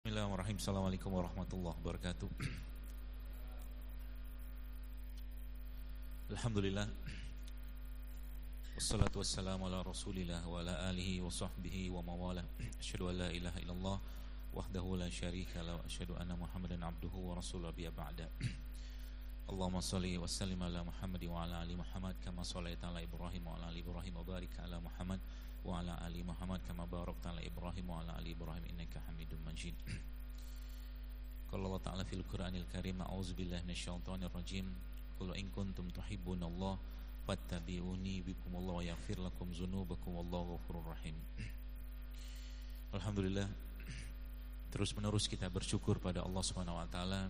Bismillahirrahmanirrahim. Assalamualaikum warahmatullahi wabarakatuh. Alhamdulillah. Wassalatu wassalamu ala rasulillah wa ala alihi wa sahbihi wa mawalah. Asyhadu an la ilaha illallah wahdahu la syarika la wa asyhadu anna Muhammadan abduhu wa rasuluhu biya ba'da. Allahumma salli wa sallim ala Muhammad wa ala ali Muhammad kama shallaita ala Ibrahim wa ala ali Ibrahim wa barik ala Muhammad wa ala ali Muhammad kama barakta ala Ibrahim wa ala ali Ibrahim innaka Hamidum Majid. Qala Allah Ta'ala fil Qur'anil Karim, a'udzu billahi minasyaitonir rajim. Qul in kuntum tuhibbunallah fattabi'uni bikumullah wa yaghfir lakum dzunubakum wallahu ghafurur rahim. Alhamdulillah, terus menerus kita bersyukur pada Allah Subhanahu wa taala,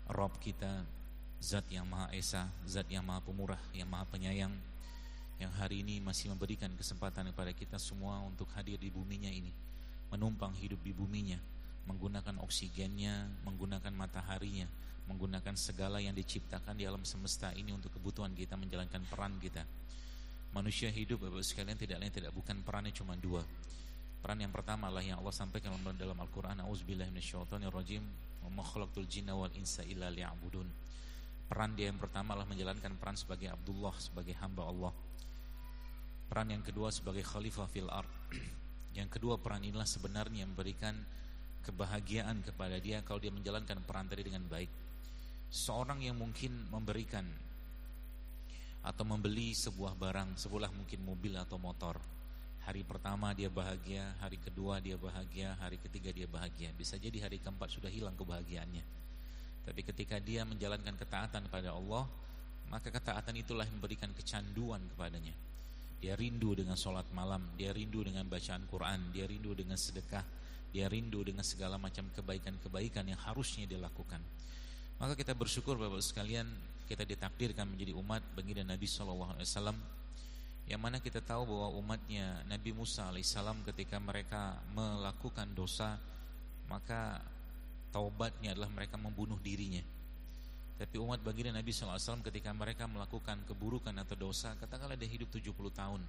Rabb kita, Zat yang Maha Esa, Zat yang Maha Pemurah, yang Maha Penyayang, yang hari ini masih memberikan kesempatan kepada kita semua untuk hadir di buminya ini, menumpang hidup di buminya, menggunakan oksigennya, menggunakan mataharinya, menggunakan segala yang diciptakan di alam semesta ini untuk kebutuhan kita, menjalankan peran kita. Manusia hidup, Bapak sekalian, tidak lain tidak bukan perannya cuma dua. Peran yang pertama adalah yang Allah sampaikan dalam Al-Quran, a'udzubillahi minasyaitonir rajim, wa ma khalaqtul jinna wal insa illa liya'budun. Peran dia yang pertama adalah menjalankan peran sebagai Abdullah, sebagai hamba Allah. Peran yang kedua sebagai khalifah fil ard. Yang kedua, peran inilah sebenarnya memberikan kebahagiaan kepada dia kalau dia menjalankan peran tadi dengan baik. Seorang yang mungkin memberikan atau membeli sebuah barang, sebuah mungkin mobil atau motor, hari pertama dia bahagia, hari kedua dia bahagia, hari ketiga dia bahagia. Bisa jadi hari keempat sudah hilang kebahagiaannya. Tapi ketika dia menjalankan ketaatan kepada Allah, maka ketaatan itulah yang memberikan kecanduan kepadanya. Dia rindu dengan sholat malam, dia rindu dengan bacaan Quran, dia rindu dengan sedekah, dia rindu dengan segala macam kebaikan-kebaikan yang harusnya dia lakukan. Maka kita bersyukur Bapak sekalian, kita ditakdirkan menjadi umat baginda Nabi SAW, yang mana kita tahu bahwa umatnya Nabi Musa alaihissalam ketika mereka melakukan dosa, maka taubatnya adalah mereka membunuh dirinya. Tapi umat baginda Nabi SAW ketika mereka melakukan keburukan atau dosa, katakanlah dia hidup 70 tahun,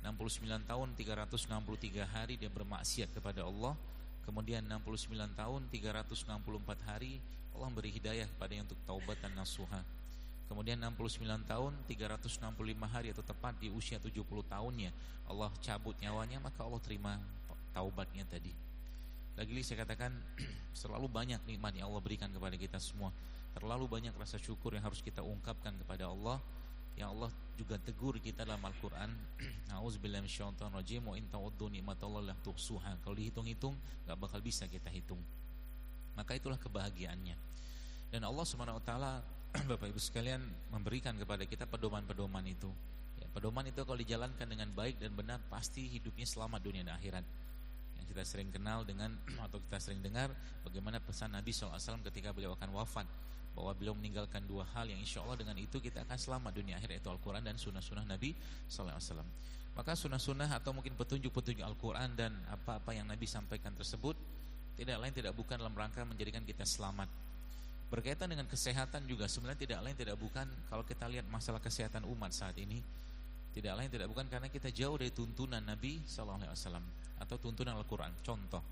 69 tahun 363 hari dia bermaksiat kepada Allah. Kemudian 69 tahun 364 hari Allah beri hidayah kepadanya untuk taubat dan nasuha. Kemudian 69 tahun 365 hari atau tepat di usia 70 tahunnya Allah cabut nyawanya, maka Allah terima taubatnya tadi. Lagi-lagi saya katakan selalu banyak nikmat yang Allah berikan kepada kita semua. Terlalu banyak rasa syukur yang harus kita ungkapkan kepada Allah, yang Allah juga tegur kita dalam Al-Quran, a'udzubillahi minasyaitonir rajim, wa in ta'uddu ni'matallahi la tuhsuha. Kalau dihitung-hitung gak bakal bisa kita hitung. Maka itulah kebahagiaannya. Dan Allah Subhanahu wa taala Bapak Ibu sekalian memberikan kepada kita pedoman-pedoman itu. Ya, pedoman itu kalau dijalankan dengan baik dan benar, pasti hidupnya selamat dunia dan akhirat. Yang kita sering kenal dengan atau kita sering dengar bagaimana pesan Nabi SAW ketika beliau akan wafat, bahwa beliau meninggalkan dua hal yang insya Allah dengan itu kita akan selamat dunia akhirat, yaitu Al-Quran dan sunnah-sunnah Nabi SAW. Maka sunnah-sunnah atau mungkin petunjuk-petunjuk Al-Quran dan apa-apa yang Nabi sampaikan tersebut tidak lain tidak bukan dalam rangka menjadikan kita selamat. Berkaitan dengan kesehatan juga sebenarnya tidak lain tidak bukan, kalau kita lihat masalah kesehatan umat saat ini, tidak lain tidak bukan karena kita jauh dari tuntunan Nabi SAW atau tuntunan Al-Quran. Contoh,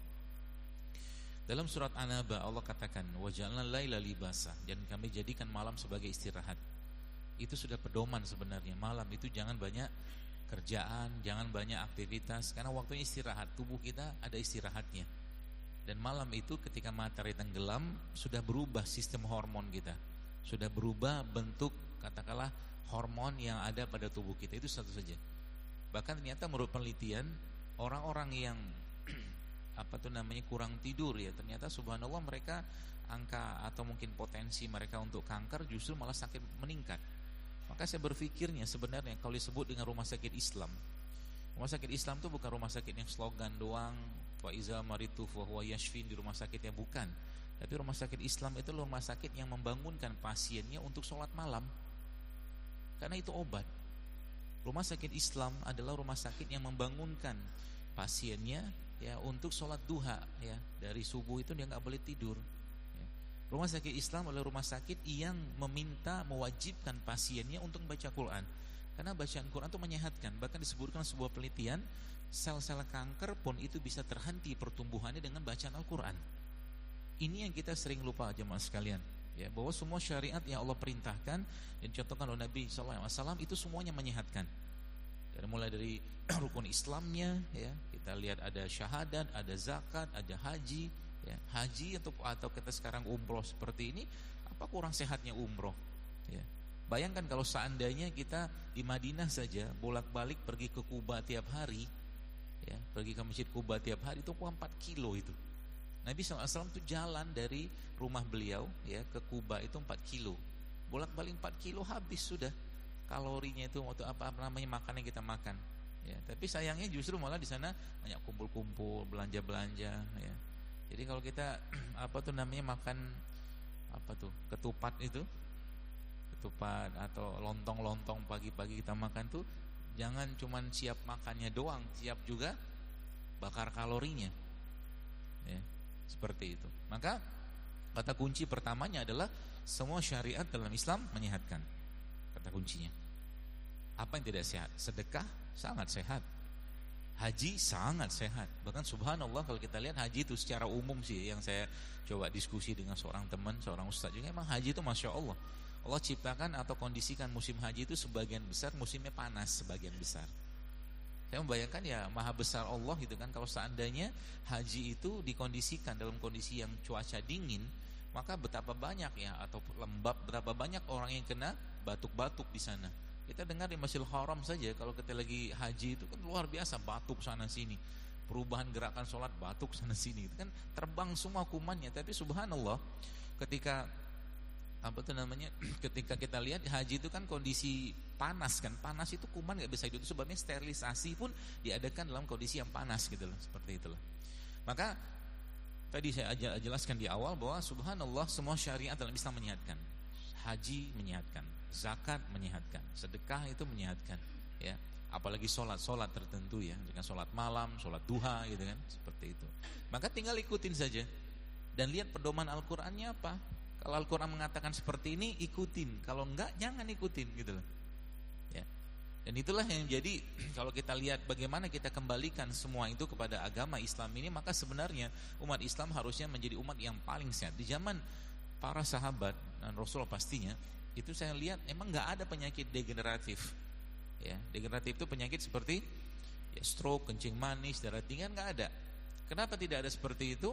dalam surat An-Naba Allah katakan, waja'alna laila libasa, dan kami jadikan malam sebagai istirahat. Itu sudah pedoman sebenarnya. Malam itu jangan banyak kerjaan, jangan banyak aktivitas, karena waktunya istirahat. Tubuh kita ada istirahatnya. Dan malam itu ketika matahari tenggelam, sudah berubah sistem hormon kita, sudah berubah bentuk katakanlah hormon yang ada pada tubuh kita. Itu satu saja. Bahkan ternyata menurut penelitian, orang-orang yang kurang tidur, ya ternyata subhanallah mereka angka atau mungkin potensi mereka untuk kanker justru malah sakit meningkat. Maka saya berpikirnya sebenarnya kalau disebut dengan rumah sakit Islam, rumah sakit Islam itu bukan rumah sakit yang slogan doang, wa iza maritu fa huwa yashfin, di rumah sakitnya bukan. Tapi rumah sakit Islam itu rumah sakit yang membangunkan pasiennya untuk sholat malam, karena itu obat. Rumah sakit Islam adalah rumah sakit yang membangunkan pasiennya ya untuk sholat duha, ya dari subuh itu dia nggak boleh tidur. Ya. Rumah sakit Islam adalah rumah sakit yang mewajibkan pasiennya untuk membaca Quran. Karena bacaan Quran itu menyehatkan. Bahkan disebutkan sebuah penelitian, sel-sel kanker pun itu bisa terhenti pertumbuhannya dengan bacaan Al-Quran. Ini yang kita sering lupa jemaah sekalian, ya, bahwa semua syariat yang Allah perintahkan dan contohkan oleh Nabi SAW itu semuanya menyehatkan. Dan mulai dari rukun Islamnya, ya, kita lihat ada syahadat, ada zakat, ada haji, ya. Haji atau kita sekarang umroh seperti ini, apa kurang sehatnya umroh, ya. Bayangkan kalau seandainya kita di Madinah saja bolak-balik pergi ke Kuba tiap hari, ya, pergi ke Masjid Kuba tiap hari, itu 4 kilo itu. Nabi SAW itu jalan dari rumah beliau, ya, ke Kuba itu 4 kilo. Bolak-balik 4 kilo habis sudah kalorinya itu untuk apa namanya makan yang kita makan. Ya, tapi sayangnya justru malah di sana banyak kumpul-kumpul, belanja-belanja, ya. Jadi kalau kita makan ketupat itu, ketupat atau lontong-lontong pagi-pagi kita makan tuh jangan cuman siap makannya doang, siap juga bakar kalorinya, ya, seperti itu. Maka kata kunci pertamanya adalah semua syariat dalam Islam menyehatkan. Kata kuncinya. Apa yang tidak sehat? Sedekah sangat sehat, haji sangat sehat. Bahkan subhanallah kalau kita lihat haji itu secara umum sih, yang saya coba diskusi dengan seorang teman, seorang ustaz juga, emang haji itu masya Allah, Allah ciptakan atau kondisikan musim haji itu sebagian besar musimnya panas, sebagian besar. Saya membayangkan ya maha besar Allah gitu kan, kalau seandainya haji itu dikondisikan dalam kondisi yang cuaca dingin, maka betapa banyak ya, atau lembab, betapa banyak orang yang kena batuk-batuk di sana. Kita dengar di Masjidil Haram saja kalau kita lagi haji itu kan luar biasa, batuk sana sini, perubahan gerakan sholat batuk sana sini, itu kan terbang semua kumannya. Tapi subhanallah ketika ketika kita lihat haji itu kan kondisi panas kan, panas itu kuman nggak bisa hidup, sebabnya sterilisasi pun diadakan dalam kondisi yang panas gitu loh, seperti itulah. Maka tadi saya jelaskan di awal bahwa subhanallah semua syariat dalam Islam menyehatkan. Haji menyehatkan, zakat menyehatkan, sedekah itu menyehatkan, ya. Apalagi sholat tertentu ya, dengan sholat malam, sholat duha gitu kan, seperti itu. Maka tinggal ikutin saja dan lihat pedoman Al-Qur'annya apa. Kalau Al-Qur'an mengatakan seperti ini, ikutin. Kalau enggak, jangan ikutin gitu loh. Ya. Dan itulah yang jadi kalau kita lihat bagaimana kita kembalikan semua itu kepada agama Islam ini, maka sebenarnya umat Islam harusnya menjadi umat yang paling sehat. Di zaman para sahabat dan Rasulullah pastinya itu saya lihat emang nggak ada penyakit degeneratif, ya. Degeneratif itu penyakit seperti ya, stroke, kencing manis, darah tinggi, nggak ada. Kenapa tidak ada seperti itu?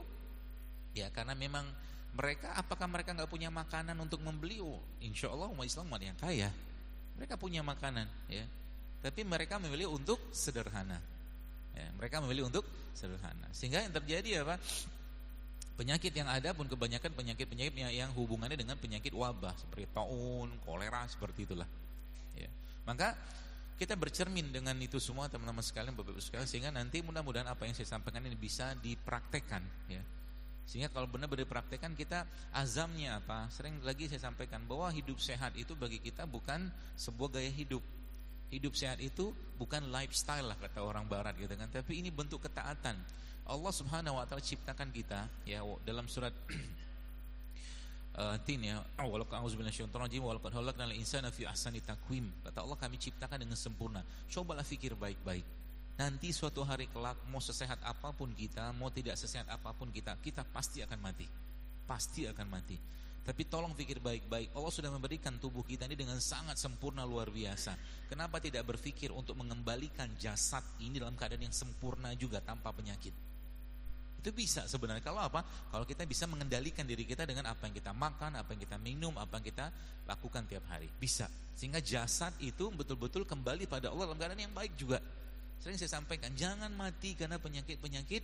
Ya karena memang apakah mereka nggak punya makanan untuk membeli? Oh, insya Allah umat Islam umat yang kaya, mereka punya makanan, ya. Tapi mereka memilih untuk sederhana, ya. Mereka memilih untuk sederhana, sehingga yang terjadi apa? Penyakit yang ada pun kebanyakan penyakit yang hubungannya dengan penyakit wabah seperti taun, kolera, seperti itulah, ya. Maka kita bercermin dengan itu semua teman-teman sekalian, Bapak-Ibu sekalian, sehingga nanti mudah-mudahan apa yang saya sampaikan ini bisa dipraktekkan, ya. Sehingga kalau benar-benar dipraktekkan, kita azamnya apa? Sering lagi saya sampaikan bahwa hidup sehat itu bagi kita bukan sebuah gaya hidup. Hidup sehat itu bukan lifestyle lah kata orang barat gitu kan, tapi ini bentuk ketaatan. Allah Subhanahu wa taala ciptakan kita, ya, dalam surat Tin, ya, walaqad a'udzubillahi minasyaitonir rajim walaqad khalaqnal insana fi ahsani taqwim. Kata Allah, kami ciptakan dengan sempurna. Cobalah fikir baik-baik. Nanti suatu hari kelak, mau sesehat apapun kita, mau tidak sesehat apapun kita pasti akan mati. Pasti akan mati. Tapi tolong pikir baik-baik. Allah sudah memberikan tubuh kita ini dengan sangat sempurna, luar biasa. Kenapa tidak berpikir untuk mengembalikan jasad ini dalam keadaan yang sempurna juga tanpa penyakit? Itu bisa sebenarnya. Kalau apa? Kalau kita bisa mengendalikan diri kita dengan apa yang kita makan, apa yang kita minum, apa yang kita lakukan tiap hari. Bisa. Sehingga jasad itu betul-betul kembali pada Allah dalam keadaan yang baik juga. Sering saya sampaikan, jangan mati karena penyakit-penyakit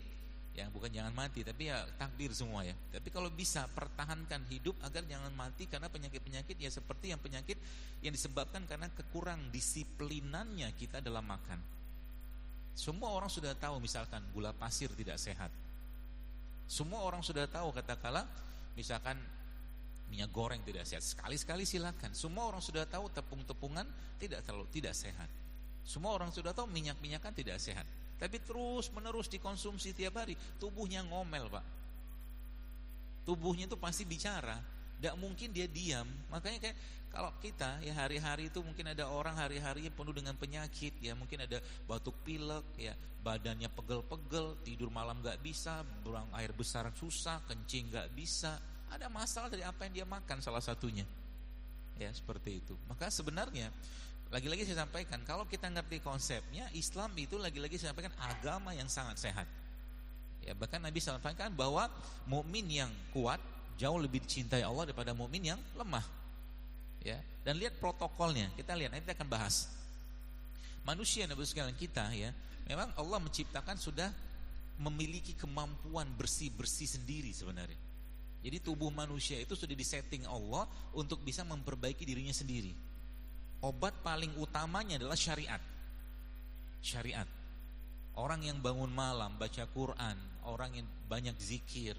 yang bukan jangan mati, tapi ya takdir semua ya. Tapi kalau bisa pertahankan hidup agar jangan mati karena penyakit-penyakit ya seperti yang penyakit yang disebabkan karena kekurang disiplinannya kita dalam makan. Semua orang sudah tahu misalkan gula pasir tidak sehat. Semua orang sudah tahu katakanlah misalkan minyak goreng tidak sehat. Sekali-sekali silakan. Semua orang sudah tahu tepung-tepungan tidak sehat. Semua orang sudah tahu minyak-minyakan tidak sehat. Tapi terus menerus dikonsumsi tiap hari, tubuhnya ngomel, Pak. Tubuhnya itu pasti bicara Tidak mungkin dia diam. Makanya kayak kalau kita ya hari-hari itu mungkin ada orang hari-harinya penuh dengan penyakit, ya mungkin ada batuk pilek, ya badannya pegel-pegel, tidur malam nggak bisa, buang air besar susah, kencing nggak bisa. Ada masalah dari apa yang dia makan salah satunya. Ya seperti itu. Maka sebenarnya lagi-lagi saya sampaikan, kalau kita ngerti konsepnya, Islam itu lagi-lagi saya sampaikan agama yang sangat sehat. Ya bahkan Nabi sampaikan bahwa mukmin yang kuat jauh lebih dicintai Allah daripada mukmin yang lemah. Ya, dan lihat protokolnya. Kita lihat, nanti kita akan bahas. Manusia Nabi sekalian kita ya, memang Allah menciptakan sudah memiliki kemampuan bersih-bersih sendiri sebenarnya. Jadi tubuh manusia itu sudah disetting Allah untuk bisa memperbaiki dirinya sendiri. Obat paling utamanya adalah syariat. Syariat. Orang yang bangun malam baca Quran, orang yang banyak zikir,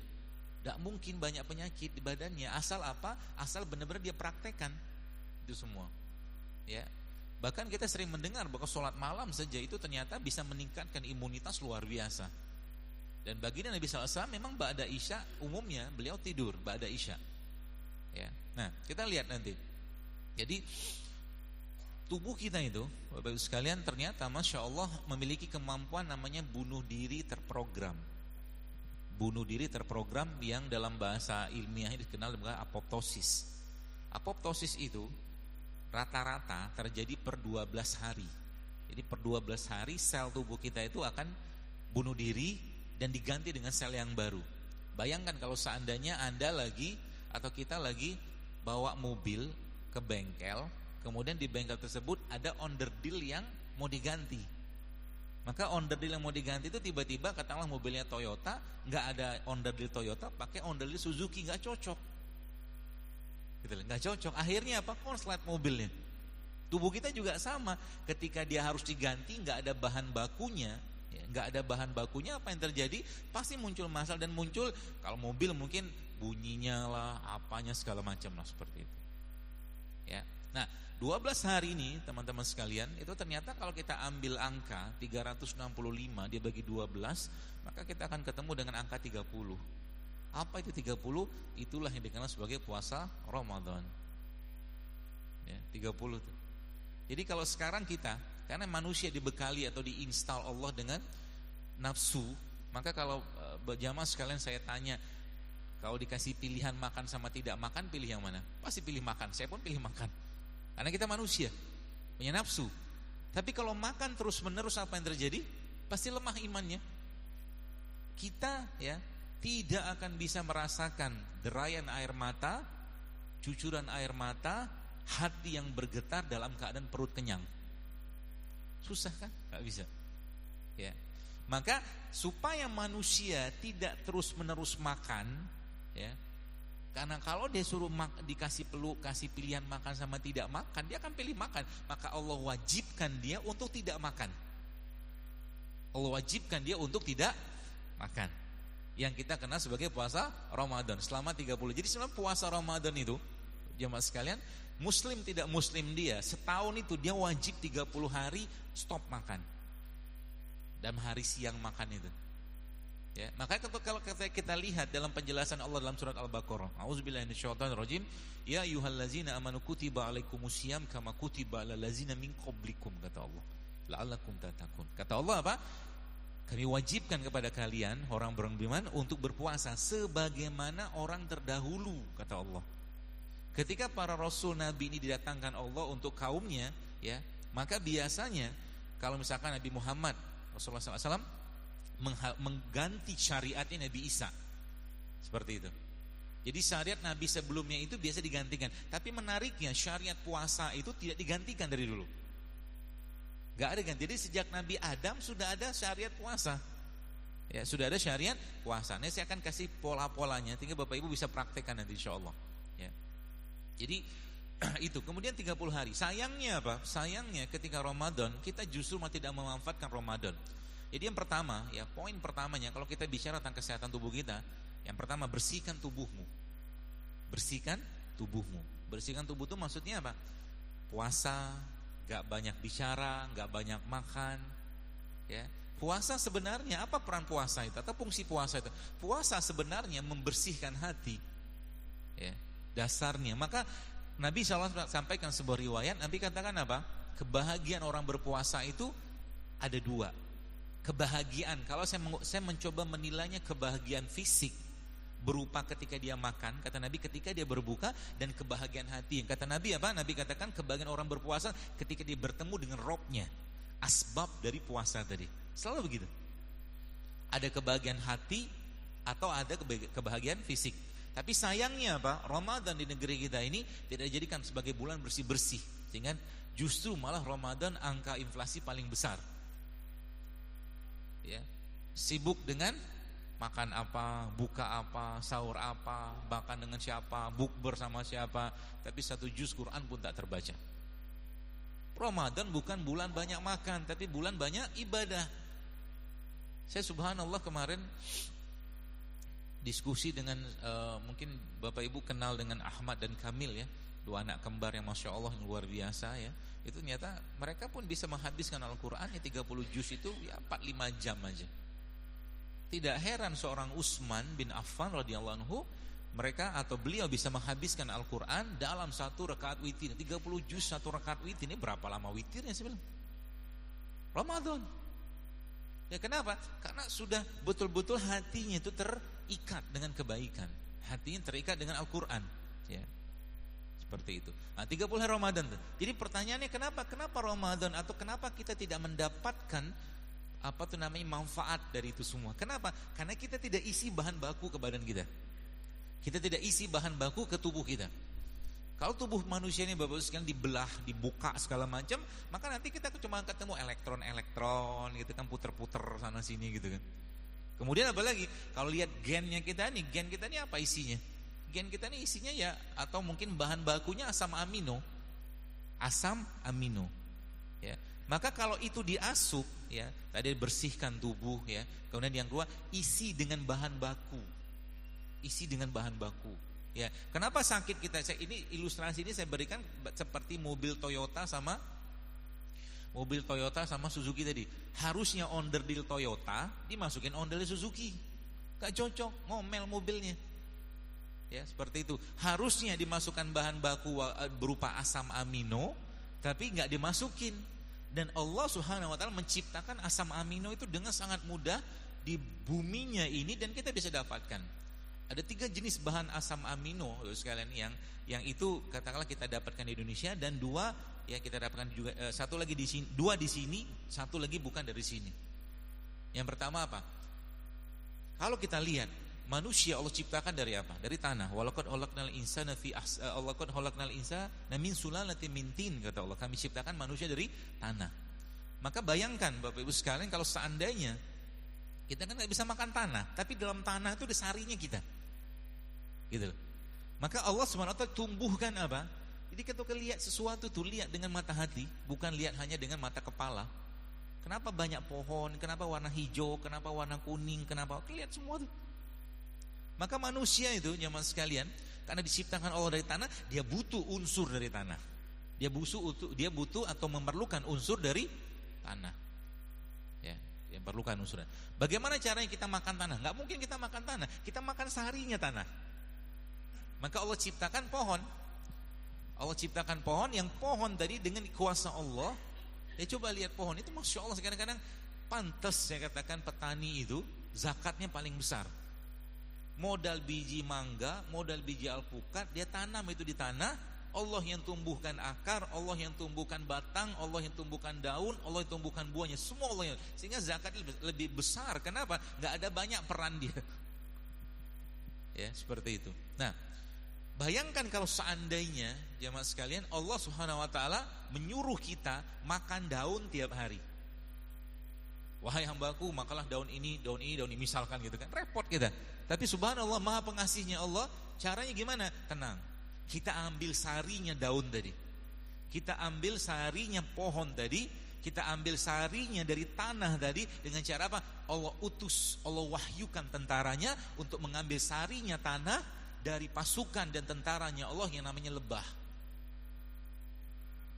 tidak mungkin banyak penyakit di badannya. Asal apa? Asal benar-benar dia praktekkan itu semua. Ya, bahkan kita sering mendengar bahwa sholat malam saja itu ternyata bisa meningkatkan imunitas luar biasa. Dan baginda Nabi SAW memang ba'da isya umumnya beliau tidur ba'da isya. Ya, nah kita lihat nanti. Jadi tubuh kita itu, Bapak Ibu sekalian, ternyata Masya Allah memiliki kemampuan namanya bunuh diri terprogram. Bunuh diri terprogram yang dalam bahasa ilmiah dikenal dengan apoptosis. Apoptosis itu rata-rata terjadi per 12 hari. Jadi per 12 hari sel tubuh kita itu akan bunuh diri dan diganti dengan sel yang baru. Bayangkan kalau seandainya Anda lagi atau kita lagi bawa mobil ke bengkel, kemudian di bengkel tersebut ada onderdil yang mau diganti. Maka onderdil yang mau diganti itu tiba-tiba katakanlah mobilnya Toyota, nggak ada onderdil Toyota, pakai onderdil Suzuki, nggak cocok. Gitu, nggak cocok. Akhirnya apa? Konslet mobilnya. Tubuh kita juga sama. Ketika dia harus diganti, nggak ada bahan bakunya, ya, nggak ada bahan bakunya, apa yang terjadi? Pasti muncul masalah dan muncul kalau mobil mungkin bunyinya lah, apanya segala macam lah seperti itu. Ya. Nah, 12 hari ini teman-teman sekalian, itu ternyata kalau kita ambil angka 365 dia bagi 12, maka kita akan ketemu dengan angka 30. Apa itu 30? Itulah yang dikenal sebagai puasa Ramadan. Ya, 30 itu. Jadi kalau sekarang kita, karena manusia dibekali atau diinstal Allah dengan nafsu, maka kalau jamaah sekalian saya tanya, kalau dikasih pilihan makan sama tidak makan, pilih yang mana? Pasti pilih makan. Saya pun pilih makan. Karena kita manusia, punya nafsu. Tapi kalau makan terus-menerus apa yang terjadi? Pasti lemah imannya. Kita ya tidak akan bisa merasakan derayan air mata, cucuran air mata, hati yang bergetar dalam keadaan perut kenyang. Susah kan? Gak bisa. Ya. Maka supaya manusia tidak terus-menerus makan, ya. Karena kalau dia suruh dikasih kasih pilihan makan sama tidak makan, dia akan pilih makan. Maka Allah wajibkan dia untuk tidak makan. Allah wajibkan dia untuk tidak makan. Yang kita kenal sebagai puasa Ramadan selama 30. Jadi sebenarnya puasa Ramadan itu, jemaah sekalian, muslim tidak muslim dia, setahun itu dia wajib 30 hari stop makan. Dan hari siang makan itu. Ya, makanya kalau kita lihat dalam penjelasan Allah dalam surat Al-Baqarah, A'udzubillahi minasyaitonirrajim, ya ayyuhallazina amanu kutiba alaikumusiyam kama kutiba alal ladzina min qablikum, kata Allah. La'allakum tattaqun. Kata Allah apa? Kami wajibkan kepada kalian orang beriman untuk berpuasa sebagaimana orang terdahulu, kata Allah. Ketika para rasul nabi ini didatangkan Allah untuk kaumnya, ya, maka biasanya kalau misalkan Nabi Muhammad Rasulullah SAW mengganti syariatnya Nabi Isa, seperti itu. Jadi syariat Nabi sebelumnya itu biasa digantikan. Tapi menariknya syariat puasa itu tidak digantikan dari dulu. Gak ada ganti. Jadi sejak Nabi Adam sudah ada syariat puasa. Ya, sudah ada syariat puasa. Nah, saya akan kasih pola-polanya, tinggal Bapak Ibu bisa praktekkan nanti insyaallah. Ya. Jadi itu. Kemudian 30 hari. Sayangnya apa? Sayangnya ketika Ramadan kita justru tidak memanfaatkan Ramadan. Jadi yang pertama, ya poin pertamanya kalau kita bicara tentang kesehatan tubuh kita, yang pertama bersihkan tubuhmu. Bersihkan tubuhmu. Bersihkan tubuh itu maksudnya apa? Puasa, gak banyak bicara, gak banyak makan, ya. Puasa sebenarnya apa peran puasa itu atau fungsi puasa itu? Puasa sebenarnya membersihkan hati, ya. dasarnya. Maka Nabi SAW sampaikan sebuah riwayat, Nabi katakan apa? Kebahagiaan orang berpuasa itu ada dua. Kebahagiaan, kalau saya mencoba menilainya kebahagiaan fisik berupa ketika dia makan, kata Nabi ketika dia berbuka, dan kebahagiaan hati. Yang kata Nabi apa? Nabi katakan kebahagiaan orang berpuasa ketika dia bertemu dengan Robnya, asbab dari puasa tadi. Selalu begitu. Ada kebahagiaan hati atau ada kebahagiaan fisik. Tapi sayangnya apa? Ramadan di negeri kita ini tidak dijadikan sebagai bulan bersih-bersih, sehingga justru malah Ramadan angka inflasi paling besar. Ya, sibuk dengan makan apa, buka apa, sahur apa, makan dengan siapa, bukber sama siapa, tapi satu juz Quran pun tak terbaca. Ramadan bukan bulan banyak makan, tapi bulan banyak ibadah. Saya subhanallah kemarin diskusi dengan mungkin Bapak Ibu kenal dengan Ahmad dan Kamil ya, dua anak kembar yang Masya Allah yang luar biasa ya. Itu ternyata mereka pun bisa menghabiskan Al-Quran ya 30 juz itu ya 4-5 jam aja. Tidak heran seorang Utsman bin Affan radhiyallahu anhu, mereka atau beliau bisa menghabiskan Al-Quran dalam satu rakaat witir. 30 juz satu rakaat witir, ini berapa lama witirnya sebelum Ramadan? Ya kenapa? Karena sudah betul-betul hatinya itu terikat dengan kebaikan, hatinya terikat dengan Al-Quran ya. Seperti itu. Nah 30 hari Ramadan tuh. Jadi pertanyaannya kenapa Ramadan, atau kenapa kita tidak mendapatkan apa tuh namanya manfaat dari itu semua? Kenapa? Karena kita tidak isi bahan baku ke badan kita. Kita tidak isi bahan baku ke tubuh kita. Kalau tubuh manusia ini Bapak sekalian dibelah, dibuka segala macam, maka nanti kita cuma ketemu elektron-elektron gitu kan, puter-puter sana sini gitu kan. Kemudian apa lagi? Kalau lihat gennya kita nih, gen kita ini apa isinya? Gen kita ini isinya ya, atau mungkin bahan bakunya asam amino. Asam amino. Ya. Maka kalau itu diasup ya, tadi bersihkan tubuh ya. Kemudian yang kedua, isi dengan bahan baku. Isi dengan bahan baku. Ya, kenapa sakit kita? Ini ilustrasi ini saya berikan seperti mobil Toyota sama Suzuki tadi. Harusnya onderdil Toyota dimasukin onderdil Suzuki. Gak cocok, ngomel mobilnya. Ya, seperti itu. Harusnya dimasukkan bahan baku berupa asam amino, tapi gak dimasukin. Dan Allah Subhanahu wa taala menciptakan asam amino itu dengan sangat mudah di buminya ini, dan kita bisa dapatkan. Ada 3 jenis bahan asam amino sekalian yang itu katakanlah kita dapatkan di Indonesia, dan 2 ya kita dapatkan juga, satu lagi di sini, 2 di sini, satu lagi bukan dari sini. Yang pertama apa? Kalau kita lihat manusia Allah ciptakan dari apa? Dari tanah. Walaqad khalaqnal insana min sulalatin min tin, kata Allah. Kami ciptakan manusia dari tanah. Maka bayangkan Bapak Ibu sekalian, kalau seandainya kita kan nggak bisa makan tanah, tapi dalam tanah itu ada sarinya kita, gitu loh. Maka Allah SWT tumbuhkan apa? Jadi ketika lihat sesuatu tuh lihat dengan mata hati, bukan lihat hanya dengan mata kepala. Kenapa banyak pohon? Kenapa warna hijau? Kenapa warna kuning? Kenapa? Lihat semua tuh. Maka manusia itu jemaah sekalian, karena diciptakan Allah dari tanah, dia butuh unsur dari tanah. Dia butuh atau memerlukan unsur dari tanah. Ya, yang perlukan unsurnya. Bagaimana caranya kita makan tanah? Nggak mungkin kita makan tanah, kita makan seharinya tanah. Maka Allah ciptakan pohon. Allah ciptakan pohon, yang pohon tadi dengan kuasa Allah. Ya coba lihat pohon itu, Masya Allah, kadang-kadang pantas saya katakan petani itu zakatnya paling besar. Modal biji mangga, modal biji alpukat, dia tanam itu di tanah. Allah yang tumbuhkan akar, Allah yang tumbuhkan batang, Allah yang tumbuhkan daun, Allah yang tumbuhkan buahnya, semua Allah yang, sehingga zakatnya lebih besar. Kenapa? Gak ada banyak peran dia. Ya seperti itu. Nah, bayangkan kalau seandainya jemaah sekalian Allah Subhanahu wa taala menyuruh kita makan daun tiap hari. Wahai hambaku, makalah daun ini, misalkan gitu kan, repot kita. Tapi subhanallah maha pengasihnya Allah, caranya gimana? Tenang, kita ambil sarinya daun tadi, kita ambil sarinya pohon tadi, kita ambil sarinya dari tanah tadi. Dengan cara apa? Allah utus, Allah wahyukan tentaranya untuk mengambil sarinya tanah dari pasukan dan tentaranya Allah yang namanya lebah.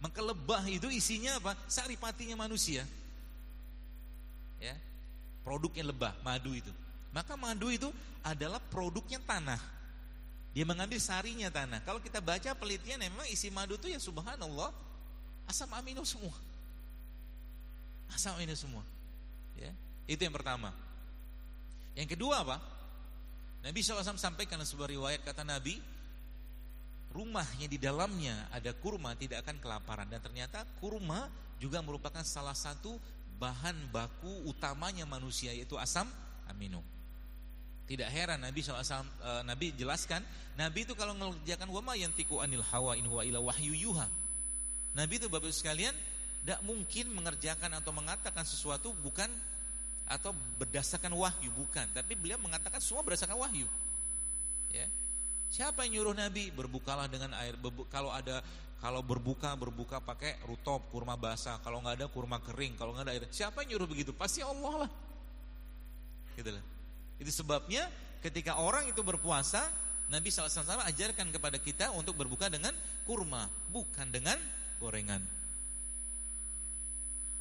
Maka lebah itu isinya apa? Saripatinya manusia. Ya, produknya lebah, madu itu. Maka madu itu adalah produknya tanah. Dia mengambil sarinya tanah. Kalau kita baca penelitian memang isi madu itu ya subhanallah asam amino semua. Asam amino semua. Ya, itu yang pertama. Yang kedua apa? Nabi SAW sampaikan dalam sebuah riwayat, kata Nabi, rumah yang di dalamnya ada kurma tidak akan kelaparan. Dan ternyata kurma juga merupakan salah satu bahan baku utamanya manusia, yaitu asam amino. Tidak heran Nabi SAW, Nabi jelaskan, Nabi itu kalau mengerjakan wa ma yantiqu anil hawa in huwa illa wahyu yuha. Nabi itu Bapak sekalian tidak mungkin mengerjakan atau mengatakan sesuatu bukan atau berdasarkan wahyu, bukan, tapi beliau mengatakan semua berdasarkan wahyu. Ya. Siapa yang nyuruh Nabi berbukalah dengan air, kalau berbuka pakai rutop, kurma basah, kalau nggak ada kurma kering, kalau nggak ada air. Siapa yang nyuruh begitu? Pasti Allah lah. Gitu lah. Itu sebabnya ketika orang itu berpuasa, Nabi SAW ajarkan kepada kita untuk berbuka dengan kurma, bukan dengan gorengan.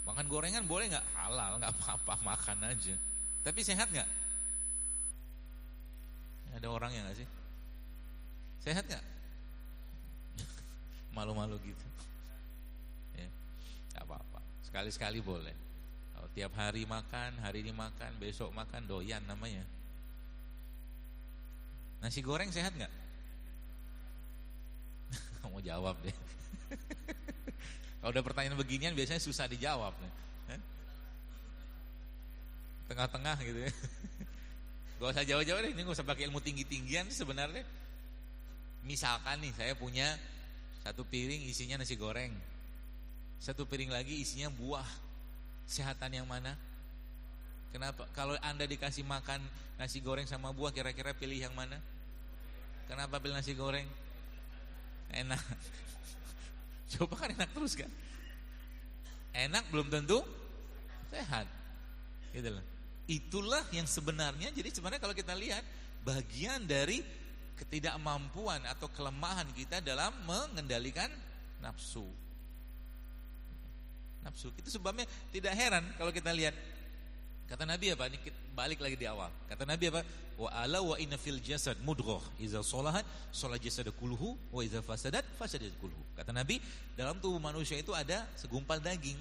Makan gorengan boleh nggak? Halal, nggak apa-apa, makan aja. Tapi sehat nggak? Ada orang yang nggak sih? Sehat nggak? Malu-malu gitu. Ya, nggak apa-apa. Sekali-sekali boleh. Kalau tiap hari makan, hari ini makan, besok makan, doyan namanya. Nasi goreng sehat nggak? Kamu jawab deh. Kalau udah pertanyaan beginian biasanya susah dijawab nih. Tengah-tengah gitu ya. Gak usah jauh-jauh deh, ini gak usah pakai ilmu tinggi-tinggian sebenarnya. Misalkan nih saya punya satu piring isinya nasi goreng, satu piring lagi isinya buah. Sehatan yang mana? Kenapa? Kalau Anda dikasih makan nasi goreng sama buah, kira-kira pilih yang mana? Kenapa pilih nasi goreng? Enak. Coba kan enak terus kan? Enak belum tentu sehat. Gitu loh. Itulah yang sebenarnya, jadi sebenarnya kalau kita lihat bagian dari ketidakmampuan atau kelemahan kita dalam mengendalikan nafsu. Itu sebabnya tidak heran kalau kita lihat kata Nabi apa? Ini balik lagi di awal. Kata Nabi apa? Wa ala wa inna fil jasad mudghah idza salahat salat jasad kulluhu wa idza fasadat fasadat kulluhu. Kata Nabi, dalam tubuh manusia itu ada segumpal daging.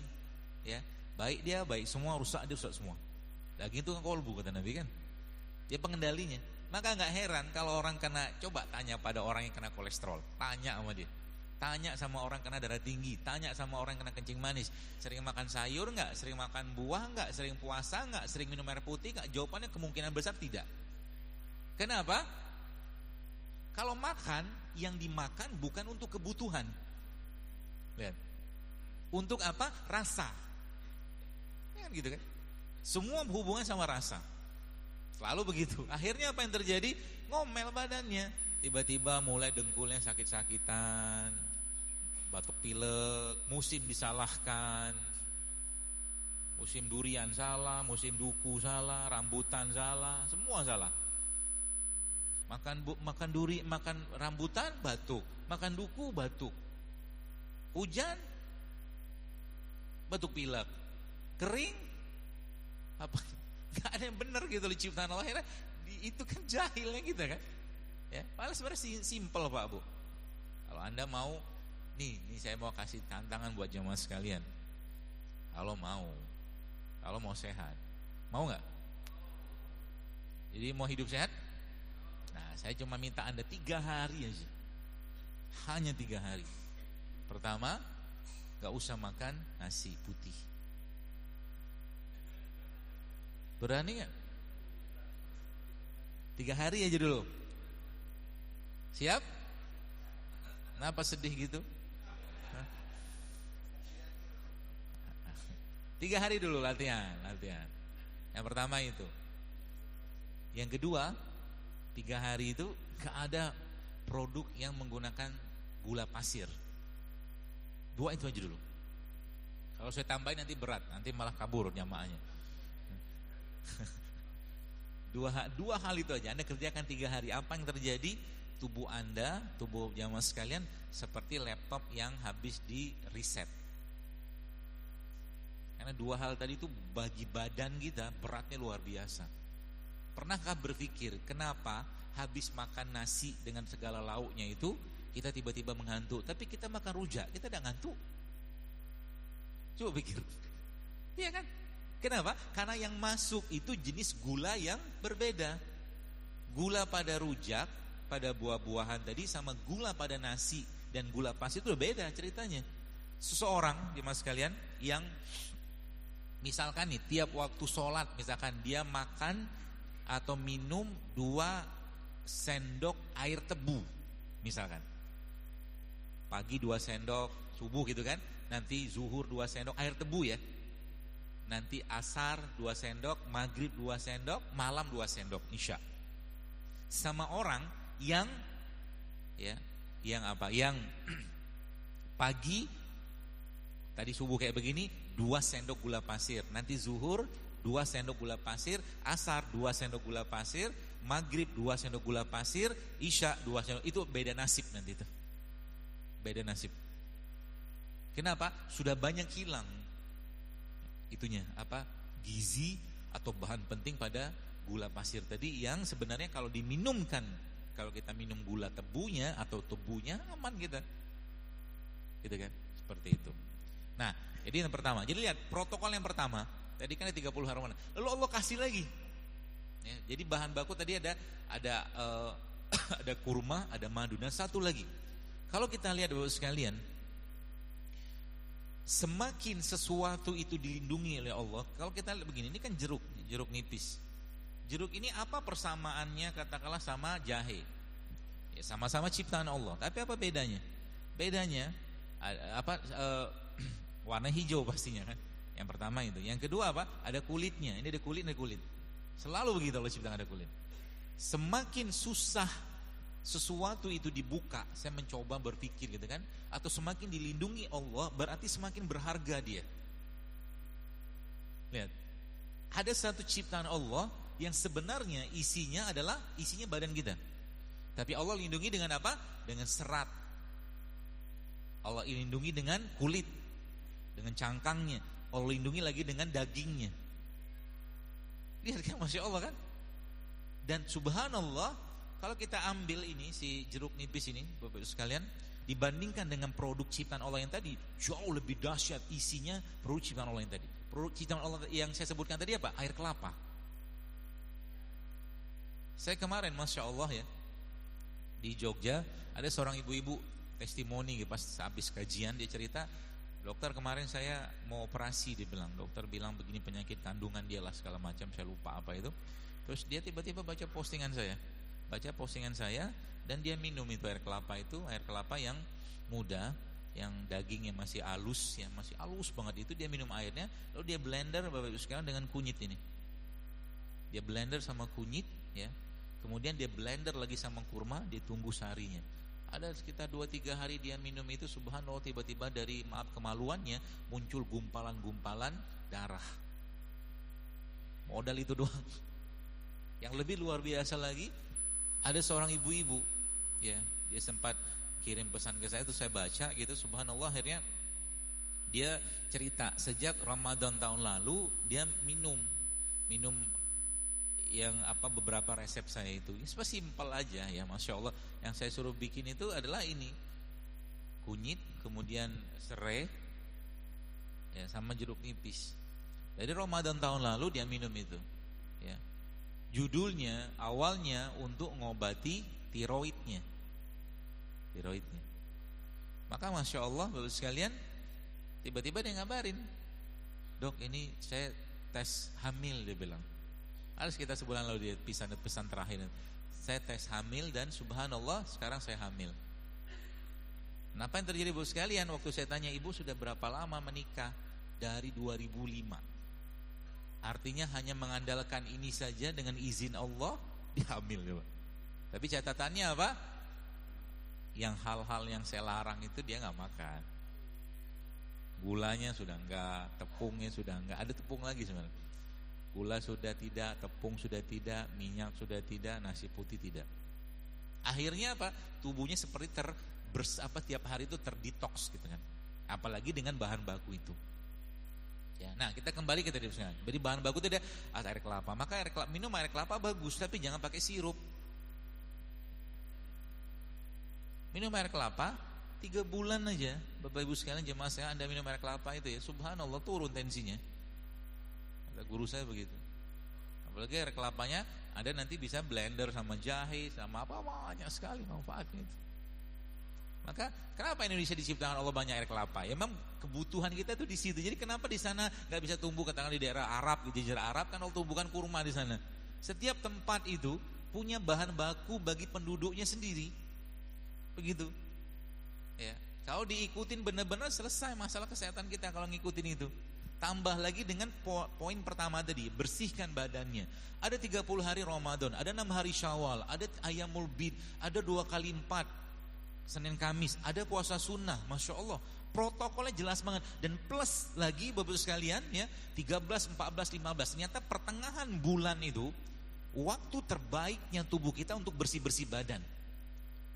Ya, baik dia baik semua, rusak dia rusak semua. Daging itu kan kolbu kata Nabi kan. Dia pengendalinya. Maka enggak heran kalau orang kena, coba tanya pada orang yang kena kolesterol, tanya sama dia. Tanya sama orang kena darah tinggi, tanya sama orang kena kencing manis, sering makan sayur enggak, sering makan buah enggak, sering puasa enggak, sering minum air putih enggak? Jawabannya kemungkinan besar tidak. Kenapa? Kalau makan, yang dimakan bukan untuk kebutuhan. Lihat. Untuk apa? Rasa. Ya, gitu kan? Semua berhubungan sama rasa. Selalu begitu. Akhirnya apa yang terjadi? Ngomel badannya. Tiba-tiba mulai dengkulnya sakit-sakitan, batuk pilek, musim disalahkan, musim durian salah, musim duku salah, rambutan salah, semua salah. Makan rambutan batuk, makan duku batuk, hujan batuk pilek, kering apa? Gak ada yang benar gitu di ciptaan Allah. Akhirnya itu kan jahilnya kita kan. Ya, padahal sebenarnya simple Pak Bu. Kalau Anda mau, nih saya mau kasih tantangan buat jemaah sekalian. Kalau mau sehat, mau nggak? Jadi mau hidup sehat? Nah, saya cuma minta Anda 3 hari aja, hanya 3 hari. Pertama, nggak usah makan nasi putih. Berani nggak? 3 hari aja dulu. Siap? Kenapa sedih gitu? 3 hari dulu latihan. Yang pertama itu. Yang kedua, 3 hari itu gak ada produk yang menggunakan gula pasir. 2 itu aja dulu. Kalau saya tambahin nanti berat, nanti malah kabur jamaahnya. 2 hal itu aja Anda kerjakan 3 hari. Apa yang terjadi? Tubuh Anda, tubuh jamaah sekalian seperti laptop yang habis di reset. Karena 2 hal tadi itu bagi badan kita beratnya luar biasa. Pernahkah berpikir kenapa habis makan nasi dengan segala lauknya itu kita tiba-tiba mengantuk, tapi kita makan rujak, kita tidak ngantuk. Coba pikir. Iya kan? Kenapa? Karena yang masuk itu jenis gula yang berbeda. Gula pada rujak, pada buah-buahan tadi sama gula pada nasi dan gula pasir itu beda ceritanya. Seseorang, jemaah sekalian, yang misalkan nih tiap waktu sholat, misalkan dia makan atau minum 2 sendok air tebu, misalkan pagi 2 sendok, subuh gitu kan, nanti zuhur 2 sendok air tebu ya, nanti asar 2 sendok, maghrib 2 sendok, malam 2 sendok isya. Sama orang yang yang pagi tadi subuh kayak begini 2 sendok gula pasir, nanti zuhur 2 sendok gula pasir, asar 2 sendok gula pasir, maghrib 2 sendok gula pasir, isya 2 sendok. Itu beda nasib nanti itu. Beda nasib. Kenapa? Sudah banyak hilang itunya, gizi atau bahan penting pada gula pasir tadi yang sebenarnya kalau diminumkan, kalau kita minum gula tebunya atau tebunya aman kita. Gitu kan? Seperti itu. Nah, jadi yang pertama. Jadi lihat protokol yang pertama. Tadi kan ada 30 haroman. Lalu Allah kasih lagi. Ya, jadi bahan baku tadi ada ada kurma, ada madu, dan satu lagi. Kalau kita lihat Bapak sekalian, semakin sesuatu itu dilindungi oleh Allah. Kalau kita lihat begini, ini kan jeruk nipis. Jeruk ini apa persamaannya katakanlah sama jahe? Ya, sama-sama ciptaan Allah. Tapi apa bedanya? Bedanya warna hijau pastinya kan. Yang pertama itu. Yang kedua apa? Ada kulitnya. Ini ada kulit. Selalu begitu Allah ciptakan ada kulit. Semakin susah sesuatu itu dibuka, saya mencoba berpikir gitu kan, atau semakin dilindungi Allah, berarti semakin berharga dia. Lihat, ada satu ciptaan Allah yang sebenarnya isinya badan kita, tapi Allah lindungi dengan apa? Dengan serat. Allah lindungi dengan kulit, dengan cangkangnya. Allah lindungi lagi dengan dagingnya. Lihat kan, Masya Allah kan. Dan subhanallah, kalau kita ambil ini si jeruk nipis ini Bapak Ibu sekalian, dibandingkan dengan produk ciptaan Allah yang tadi, jauh lebih dahsyat isinya produk ciptaan Allah yang tadi. Produk ciptaan Allah yang saya sebutkan tadi apa? Air kelapa. Saya kemarin Masya Allah ya, di Jogja ada seorang ibu-ibu testimoni pas habis kajian, dia cerita, dokter kemarin saya mau operasi, dia bilang, dokter bilang begini penyakit kandungan dia lah segala macam, saya lupa apa itu. Terus dia tiba-tiba baca postingan saya dan dia minum itu air kelapa yang muda, yang dagingnya masih halus, yang masih halus banget itu, dia minum airnya, lalu dia blender Bapak Ibu sekalian dengan kunyit ini. Dia blender sama kunyit ya. Kemudian dia blender lagi sama kurma, dia tunggu seharinya. Ada sekitar 2-3 hari dia minum itu, subhanallah, tiba-tiba dari maaf kemaluannya muncul gumpalan-gumpalan darah. Modal itu doang. Yang lebih luar biasa lagi, ada seorang ibu-ibu ya, dia sempat kirim pesan ke saya, itu saya baca gitu, subhanallah, akhirnya dia cerita sejak Ramadan tahun lalu dia minum yang beberapa resep saya itu. Ini simpel aja ya, Masya Allah. Yang saya suruh bikin itu adalah ini, kunyit, kemudian serai ya, sama jeruk nipis. Dari Ramadan tahun lalu dia minum itu ya. Judulnya awalnya untuk ngobati tiroidnya. Maka Masya Allah Bapak sekalian, tiba-tiba dia ngabarin, dok ini saya tes hamil, dia bilang. Ada sekitar sebulan lalu dia pesan terakhir, saya tes hamil dan subhanallah sekarang saya hamil. Nah, apa yang terjadi Bapak sekalian? Waktu saya tanya, ibu sudah berapa lama menikah? Dari 2005. Artinya hanya mengandalkan ini saja, dengan izin Allah dihamil ya Pak. Tapi catatannya apa? Yang hal-hal yang saya larang itu dia nggak makan. Gulanya sudah enggak, tepungnya sudah enggak, ada tepung lagi sebenarnya. Gula sudah tidak, tepung sudah tidak, minyak sudah tidak, nasi putih tidak. Akhirnya apa? Tubuhnya seperti tiap hari itu terdetoks gitu kan. Apalagi dengan bahan baku itu. Ya, nah kita kembali ke tadi misalnya. Jadi bahan baku itu ada air kelapa. Maka minum air kelapa bagus, tapi jangan pakai sirup. Minum air kelapa 3 bulan aja, Bapak Ibu sekalian jemaah saya, Anda minum air kelapa itu ya, subhanallah turun tensinya. Kata guru saya begitu. Apalagi air kelapanya Anda nanti bisa blender sama jahe sama apa, banyak sekali manfaatnya itu. Maka kenapa Indonesia diciptakan Allah banyak air kelapa? Ya memang kebutuhan kita tuh di situ. Jadi kenapa di sana nggak bisa tumbuh, katakan di daerah Arab, di Jazirah Arab kan Allah tumbuhkan kurma di sana. Setiap tempat itu punya bahan baku bagi penduduknya sendiri. Begitu. Ya, kalau diikutin benar-benar selesai masalah kesehatan kita kalau ngikutin itu. Tambah lagi dengan poin pertama tadi, bersihkan badannya. Ada 30 hari Ramadan, ada 6 hari Syawal, ada Ayyamul Bid, ada 2 kali 4 Senin Kamis, ada puasa sunnah, Masya Allah. Protokolnya jelas banget. Dan plus lagi Bapak sekalian ya, 13, 14, 15. Ternyata pertengahan bulan itu waktu terbaiknya tubuh kita untuk bersih-bersih badan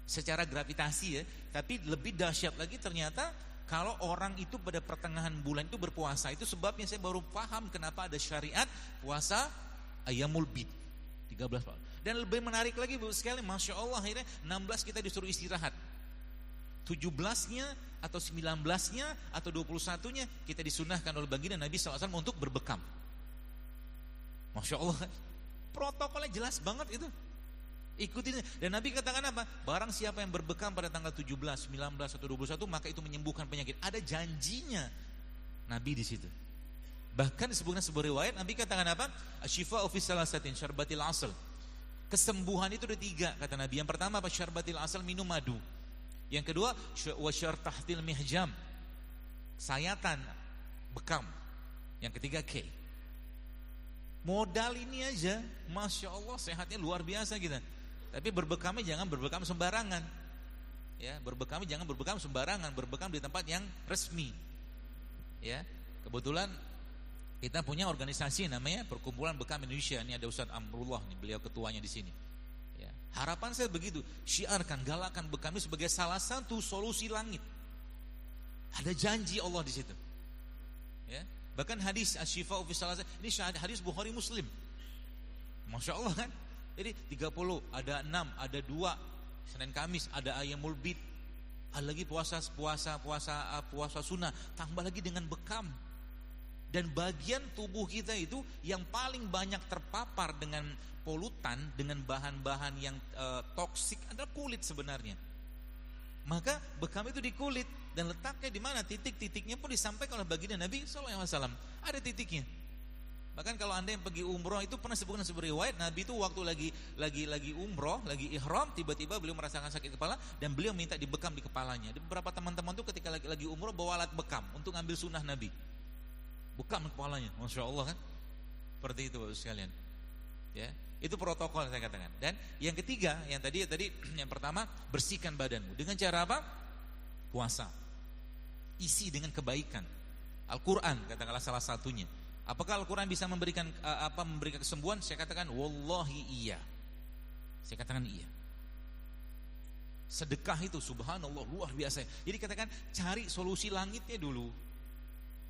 secara gravitasi ya. Tapi lebih dahsyat lagi ternyata kalau orang itu pada pertengahan bulan itu berpuasa. Itu sebabnya saya baru paham kenapa ada syariat puasa Ayyamul Bid 13. Dan lebih menarik lagi Bu sekalian, Masya Allah, akhirnya 16 kita disuruh istirahat, 17-nya atau 19-nya atau 21-nya kita disunahkan oleh baginda Nabi SAW untuk berbekam. Masya Allah, protokolnya jelas banget itu. Ikutin. Dan Nabi katakan apa? Barang siapa yang berbekam pada tanggal 17, 19 atau 21 maka itu menyembuhkan penyakit. Ada janjinya Nabi di situ. Bahkan disebutkan sebuah riwayat Nabi katakan apa? Asyifa'u fi salasatin syarbatil asal. Kesembuhan itu ada 3 kata Nabi. Yang pertama apa? Syarbatil asal, minum madu. Yang kedua wasyar tahtil mihjam, sayatan bekam. Yang ketiga modal ini aja Masya Allah sehatnya luar biasa kita. Tapi berbekamnya jangan berbekam sembarangan ya, berbekamnya jangan berbekam sembarangan, berbekam di tempat yang resmi ya. Kebetulan kita punya organisasi namanya Perkumpulan Bekam Indonesia. Ini ada Ustaz Amrullah nih, beliau ketuanya di sini. Ya, harapan saya begitu, syiarkan, galakan bekam ini sebagai salah satu solusi langit. Ada janji Allah di situ. Ya, bahkan hadis Asy-Syifa'u fi Salasah ini hadis Bukhari Muslim. Masya Allah kan. Jadi 30, ada 6, ada 2 Senin Kamis, ada Ayyamul Bid, ada lagi puasa sunnah, tambah lagi dengan bekam. Dan bagian tubuh kita itu yang paling banyak terpapar dengan polutan, dengan bahan-bahan yang toksik adalah kulit sebenarnya. Maka bekam itu di kulit, dan letaknya di mana? Titik-titiknya pun disampaikan oleh baginda Nabi SAW. Ada titiknya. Bahkan kalau Anda yang pergi umroh itu pernah sebutkan sebuah riwayat Nabi itu waktu lagi umroh, lagi ihram, tiba-tiba beliau merasakan sakit kepala dan beliau minta dibekam di kepalanya. Dan beberapa teman-teman itu ketika lagi umroh bawa alat bekam untuk ngambil sunnah Nabi. Bekam di kepalanya, Masya Allah kan. Seperti itu Bapak sekalian. Ya, itu protokol yang saya katakan. Dan yang ketiga, yang tadi yang pertama, bersihkan badanmu dengan cara apa? Puasa. Isi dengan kebaikan. Al-Qur'an katakanlah salah satunya. Apakah Al-Quran bisa memberikan kesembuhan? Saya katakan wallahi iya. Saya katakan iya. Sedekah itu subhanallah luar biasa. Jadi katakan cari solusi langitnya dulu,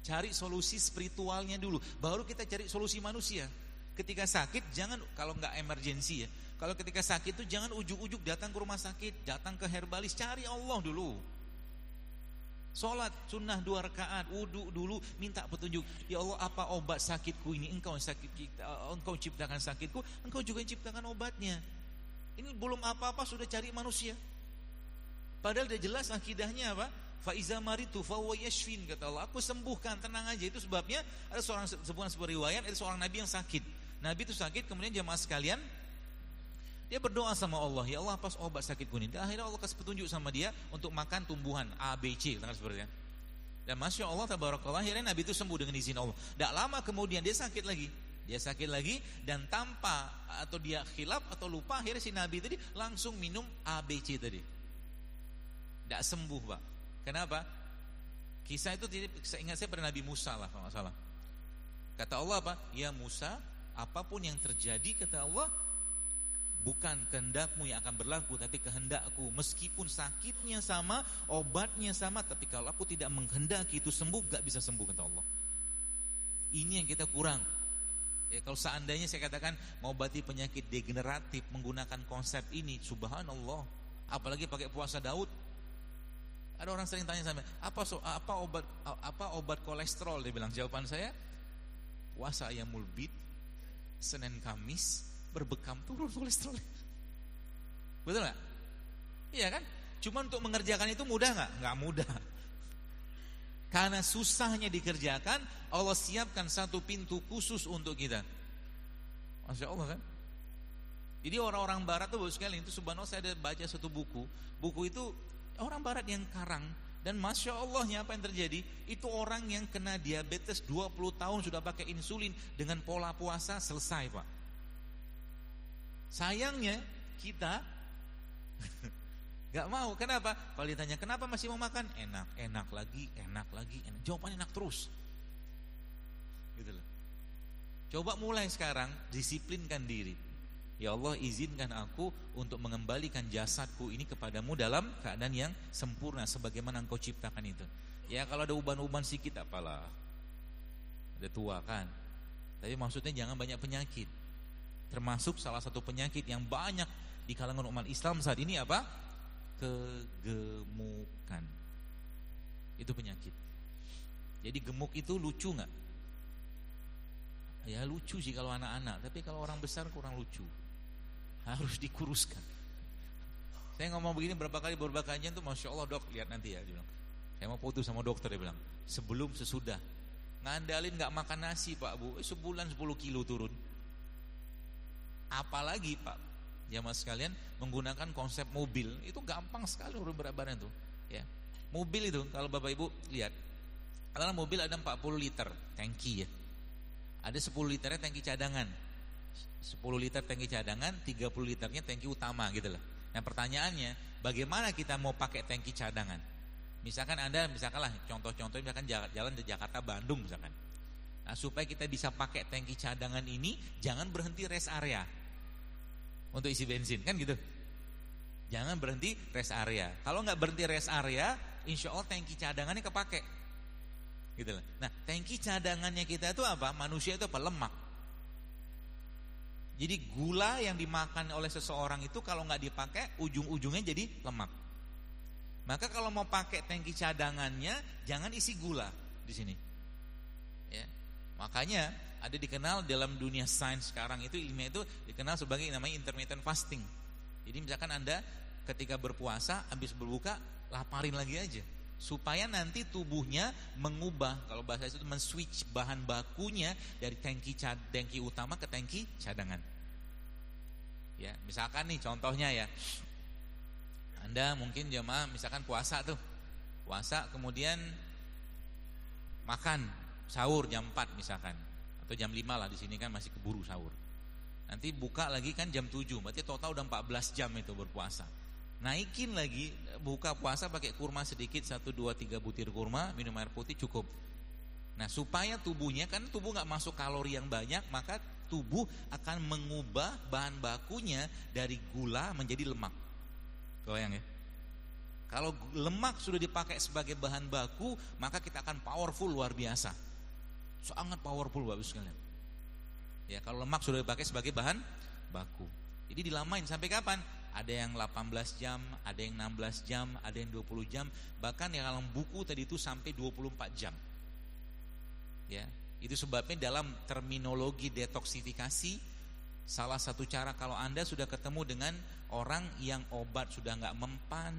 cari solusi spiritualnya dulu, baru kita cari solusi manusia. Ketika sakit jangan, kalau nggak emergensi ya, kalau ketika sakit itu jangan ujuk-ujuk datang ke rumah sakit, datang ke herbalis, cari Allah dulu. Sholat sunnah 2 rakaat, wudu dulu, minta petunjuk. Ya Allah, apa obat sakitku ini? Engkau ciptakan sakitku, Engkau juga ciptakan obatnya. Ini belum apa-apa sudah cari manusia. Padahal dia jelas akidahnya apa? Fa iza maritu fa huwa yashfin, kata Allah. Aku sembuhkan, tenang aja. Itu sebabnya ada sebuah riwayat, ada seorang nabi yang sakit. Nabi itu sakit, kemudian jamaah sekalian dia berdoa sama Allah, ya Allah apa obat sakitku ini? Dan akhirnya Allah kasih petunjuk sama dia untuk makan tumbuhan A, B, C, seperti itu. Dan Masya Allah tabarakallah, akhirnya Nabi itu sembuh dengan izin Allah. Tak lama kemudian dia sakit lagi, dan tanpa atau dia khilaf atau lupa, akhirnya si Nabi tadi langsung minum A, B, C tadi. Tak sembuh Pak. Kenapa? Kisah itu saya ingat saya pada Nabi Musa lah kalau nggak salah. Kata Allah apa? Ya Musa, apapun yang terjadi kata Allah, bukan kehendakmu yang akan berlaku, tapi kehendakku. Meskipun sakitnya sama, obatnya sama, tapi kalau aku tidak menghendaki itu sembuh, gak bisa sembuh kata Allah. Ini yang kita kurang. Ya, kalau seandainya saya katakan mengobati penyakit degeneratif menggunakan konsep ini, subhanallah, Apalagi pakai puasa Daud. Ada orang sering tanya sama, apa obat kolesterol? Dia bilang, jawaban saya, puasa Ayyamul Bid, Senin Kamis, berbekam turun kolesterol. Betul nggak? Iya kan? Cuma untuk mengerjakan itu mudah nggak? Nggak mudah. Karena susahnya dikerjakan, Allah siapkan satu pintu khusus untuk kita. Masya Allah kan? Jadi orang-orang Barat tuh sekali itu subhanallah, saya ada baca satu buku. Buku itu orang Barat yang karang, dan Masya Allahnya apa yang terjadi? Itu orang yang kena diabetes 20 tahun sudah pakai insulin dengan pola puasa selesai, Pak. Sayangnya kita gak mau. Kenapa? Kalau ditanya kenapa masih mau makan, enak lagi. Jawabannya enak terus. Gitu loh. Coba mulai sekarang disiplinkan diri. Ya Allah, izinkan aku untuk mengembalikan jasadku ini kepadamu dalam keadaan yang sempurna sebagaimana Engkau ciptakan itu. Ya kalau ada uban-uban sedikit apalah, udah tua kan. Tapi maksudnya jangan banyak penyakit. Termasuk salah satu penyakit yang banyak di kalangan umat Islam saat ini apa? Kegemukan. Itu penyakit. Jadi gemuk itu lucu gak? Ya lucu sih kalau anak-anak, tapi kalau orang besar kurang lucu. Harus dikuruskan. Saya ngomong begini berapa kajian tuh, Masya Allah dok, lihat nanti ya, dia bilang, saya mau foto sama dokter, dia bilang, sebelum sesudah. Ngandalin gak makan nasi Pak Bu, sebulan 10 kilo turun. Apalagi Pak, jamaah sekalian, menggunakan konsep mobil, itu gampang sekali urut berat badan tuh. Ya. Mobil itu kalau Bapak Ibu lihat, karena mobil ada 40 liter tangki ya. Ada 10 liternya tangki cadangan, 10 liter tangki cadangan, 30 liternya tangki utama gitu loh. Nah pertanyaannya, bagaimana kita mau pakai tangki cadangan? Misalkan Anda, misalkanlah contoh-contoh, misalkan jalan di Jakarta Bandung misalkan. Nah supaya kita bisa pakai tangki cadangan ini, jangan berhenti rest area untuk isi bensin, kan gitu. Jangan berhenti rest area. Kalau nggak berhenti rest area, insya Allah tangki cadangannya kepake. Gitu loh. Nah, tangki cadangannya kita itu apa? Manusia itu apa? Lemak. Jadi gula yang dimakan oleh seseorang itu kalau nggak dipakai, ujung-ujungnya jadi lemak. Maka kalau mau pakai tangki cadangannya, jangan isi gula di sini. Ya. Makanya ada dikenal dalam dunia sains sekarang itu, ilmiah itu dikenal sebagai namanya intermittent fasting. Jadi misalkan Anda ketika berpuasa, habis berbuka, laparin lagi aja. Supaya nanti tubuhnya mengubah, kalau bahasa itu men-switch bahan bakunya dari tangki utama ke tangki cadangan. Ya, misalkan nih contohnya ya. Anda mungkin jemaah misalkan puasa tuh. Puasa kemudian makan sahur jam 4 misalkan, atau jam 5 lah, di sini kan masih keburu sahur. Nanti buka lagi kan jam 7, berarti total udah 14 jam itu berpuasa. Naikin lagi, buka puasa pakai kurma sedikit, 1, 2, 3 butir kurma, minum air putih cukup. Nah supaya tubuhnya, kan tubuh gak masuk kalori yang banyak, maka tubuh akan mengubah bahan bakunya dari gula menjadi lemak. Kebayang ya? Kalau lemak sudah dipakai sebagai bahan baku, maka kita akan powerful luar biasa. Sangat powerful bagus sekalian. Ya kalau lemak sudah dipakai sebagai bahan baku. Jadi dilamain sampai kapan? Ada yang 18 jam, ada yang 16 jam, ada yang 20 jam, bahkan yang dalam buku tadi itu sampai 24 jam. Ya, itu sebabnya dalam terminologi detoksifikasi, salah satu cara kalau Anda sudah ketemu dengan orang yang obat sudah nggak mempan,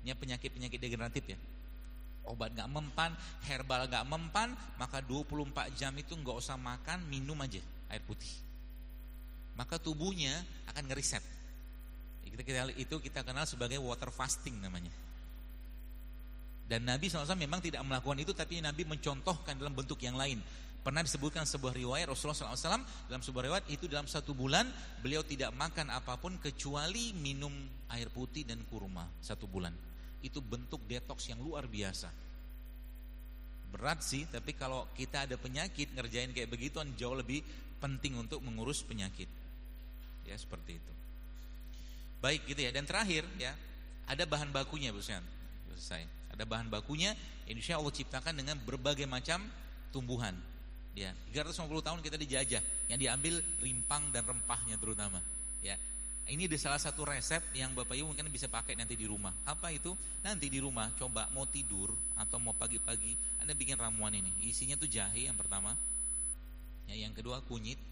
ini penyakit-penyakit degeneratif ya. Obat nggak mempan, herbal nggak mempan, maka 24 jam itu nggak usah makan, minum aja air putih. Maka tubuhnya akan ngeriset. Itu kita kenal sebagai water fasting namanya. Dan Nabi SAW memang tidak melakukan itu, tapi Nabi mencontohkan dalam bentuk yang lain. Pernah disebutkan sebuah riwayat Rasulullah SAW dalam sebuah riwayat itu dalam 1 bulan beliau tidak makan apapun kecuali minum air putih dan kurma 1 bulan. Itu bentuk detox yang luar biasa. Berat sih, tapi kalau kita ada penyakit, ngerjain kayak begituan jauh lebih penting untuk mengurus penyakit. Ya seperti itu. Baik gitu ya. Dan terakhir ya, ada bahan bakunya Bu Syan. Selesai. Ada bahan bakunya, Indonesia Allah ciptakan dengan berbagai macam tumbuhan. Ya, 350 tahun kita dijajah, yang diambil rimpang dan rempahnya terutama. Ya. Ini ada salah satu resep yang Bapak Ibu mungkin bisa pakai nanti di rumah. Apa itu? Nanti di rumah coba mau tidur atau mau pagi-pagi Anda bikin ramuan ini. Isinya tuh jahe yang pertama. Ya, yang kedua kunyit.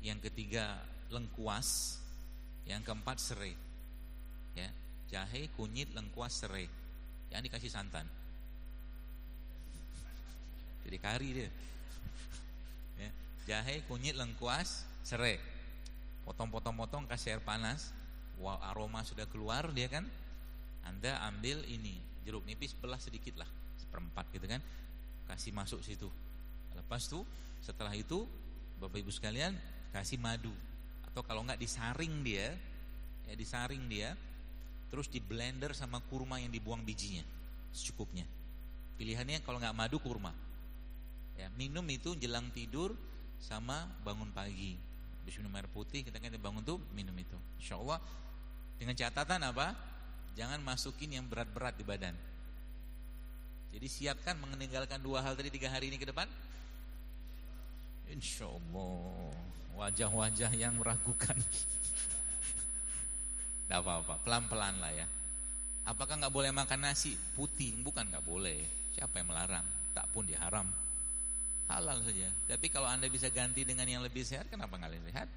Yang ketiga lengkuas. Yang keempat serai. Ya, jahe, kunyit, lengkuas, serai. Yang dikasih santan. Jadi kari dia. Ya, jahe, kunyit, lengkuas, serai. Potong-potong-potong, kasih air panas. Wow, aroma sudah keluar dia kan. Anda ambil ini jeruk nipis, belah sedikit lah, seperempat gitu kan, kasih masuk situ. Lepas tuh setelah itu Bapak Ibu sekalian kasih madu. Atau kalau enggak disaring dia, ya disaring dia, terus di blender sama kurma yang dibuang bijinya secukupnya. Pilihannya kalau enggak madu, kurma. Ya, minum itu jelang tidur sama bangun pagi. Habis minum air putih, kita kan bangun tuh minum itu. Insyaallah dengan catatan apa? Jangan masukin yang berat-berat di badan. Jadi siapkan meninggalkan 2 hal tadi 3 hari ini ke depan. Insyaallah. Wajah-wajah yang meragukan. Tidak apa-apa, pelan-pelan lah ya. Apakah nggak boleh makan nasi putih? Bukan nggak boleh. Siapa yang melarang? Tak pun diharam. Halal saja. Tapi kalau Anda bisa ganti dengan yang lebih sehat, kenapa nggak lebih sehat?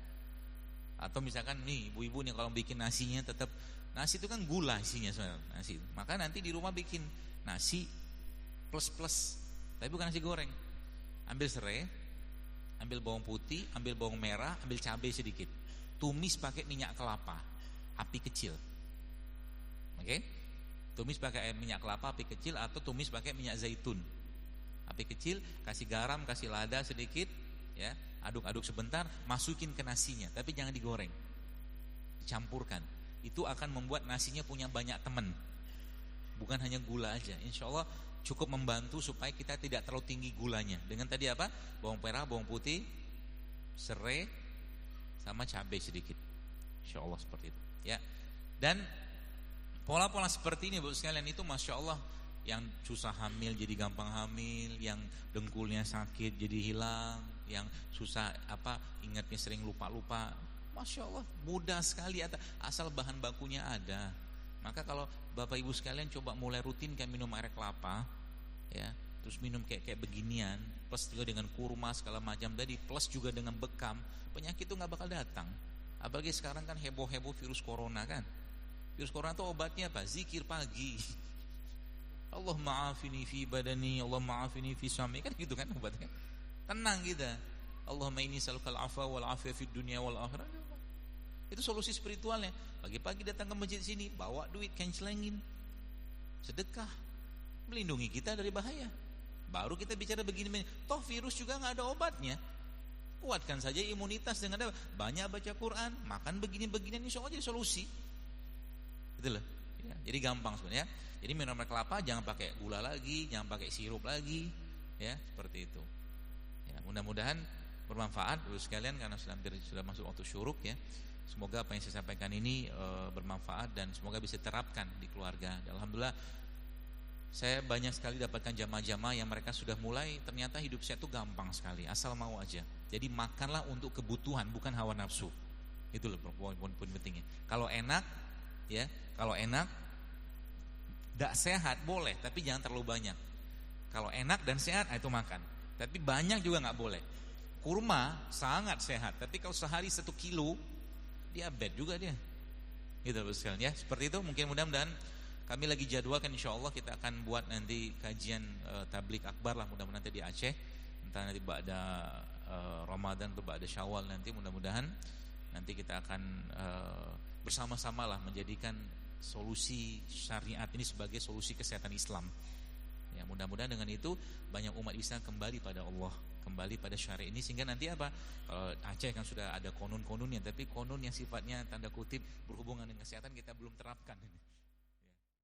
Atau misalkan nih ibu-ibu nih kalau bikin nasinya tetap, nasi itu kan gula isinya sebenarnya nasi. Maka nanti di rumah bikin nasi plus, tapi bukan nasi goreng. Ambil serai, ambil bawang putih, ambil bawang merah, ambil cabai sedikit. Tumis pakai minyak kelapa, api kecil. Oke? Tumis pakai minyak kelapa api kecil atau tumis pakai minyak zaitun. Api kecil, kasih garam, kasih lada sedikit, ya, aduk-aduk sebentar, masukin ke nasinya, tapi jangan digoreng, dicampurkan. Itu akan membuat nasinya punya banyak teman, bukan hanya gula aja. Insya Allah cukup membantu supaya kita tidak terlalu tinggi gulanya. Dengan tadi apa? Bawang merah, bawang putih, serai, sama cabai sedikit. Insya Allah seperti itu. Ya. Dan pola-pola seperti ini, Bu sekalian, itu masya Allah. Yang susah hamil jadi gampang hamil, yang dengkulnya sakit jadi hilang, yang susah ingatnya sering lupa-lupa, masya Allah mudah sekali asal bahan bakunya ada. Maka kalau Bapak Ibu sekalian coba mulai rutin kayak minum air kelapa, ya, terus minum kayak beginian, plus juga dengan kurma segala macam tadi, plus juga dengan bekam, penyakit itu nggak bakal datang. Apalagi sekarang kan heboh-heboh virus corona kan. Virus corona itu obatnya apa? Zikir pagi. Allah ma'afini fi badani, Allah ma'afini fi sami, kan gitu kan obatnya. Tenang kita. Allahumma inni salukal afa wal afiyah fid dunya wal akhirah. Itu solusi spiritualnya. Pagi-pagi datang ke masjid sini, bawa duit, kencelengin, sedekah, melindungi kita dari bahaya. Baru kita bicara begini, toh virus juga nggak ada obatnya. Kuatkan saja imunitas dengan banyak baca Quran, makan begini-beginian, insya Allah jadi solusi. Gitu loh. Ya, jadi gampang sebenarnya. Jadi minum air kelapa jangan pakai gula lagi, jangan pakai sirup lagi, ya seperti itu. Ya, mudah-mudahan bermanfaat Bapak sekalian karena sudah masuk waktu syuruk ya. Semoga apa yang saya sampaikan ini bermanfaat dan semoga bisa diterapkan di keluarga. Dan alhamdulillah saya banyak sekali dapatkan jamaah-jamaah yang mereka sudah mulai ternyata hidup saya itu gampang sekali, asal mau aja. Jadi makanlah untuk kebutuhan bukan hawa nafsu. Itu loh poin pentingnya. Kalau enak ya, kalau enak tidak sehat boleh, tapi jangan terlalu banyak. Kalau enak dan sehat itu makan, tapi banyak juga nggak boleh. Kurma sangat sehat, tapi kalau sehari 1 kilo diabetes juga dia. Gitu Bapak sekalian ya. Seperti itu mungkin mudah-mudahan kami lagi jadwalkan insya Allah kita akan buat nanti kajian tablik akbar lah mudah-mudahan nanti di Aceh. Entah nanti ba'da Ramadan atau ba'da Syawal nanti mudah-mudahan nanti kita akan bersama-sama lah menjadikan solusi syariat ini sebagai solusi kesehatan Islam. Ya, mudah-mudahan dengan itu banyak umat bisa kembali pada Allah, kembali pada syariat ini sehingga nanti apa? Kalau Aceh kan sudah ada konun-konunnya, tapi konun yang sifatnya tanda kutip berhubungan dengan kesehatan kita belum terapkan.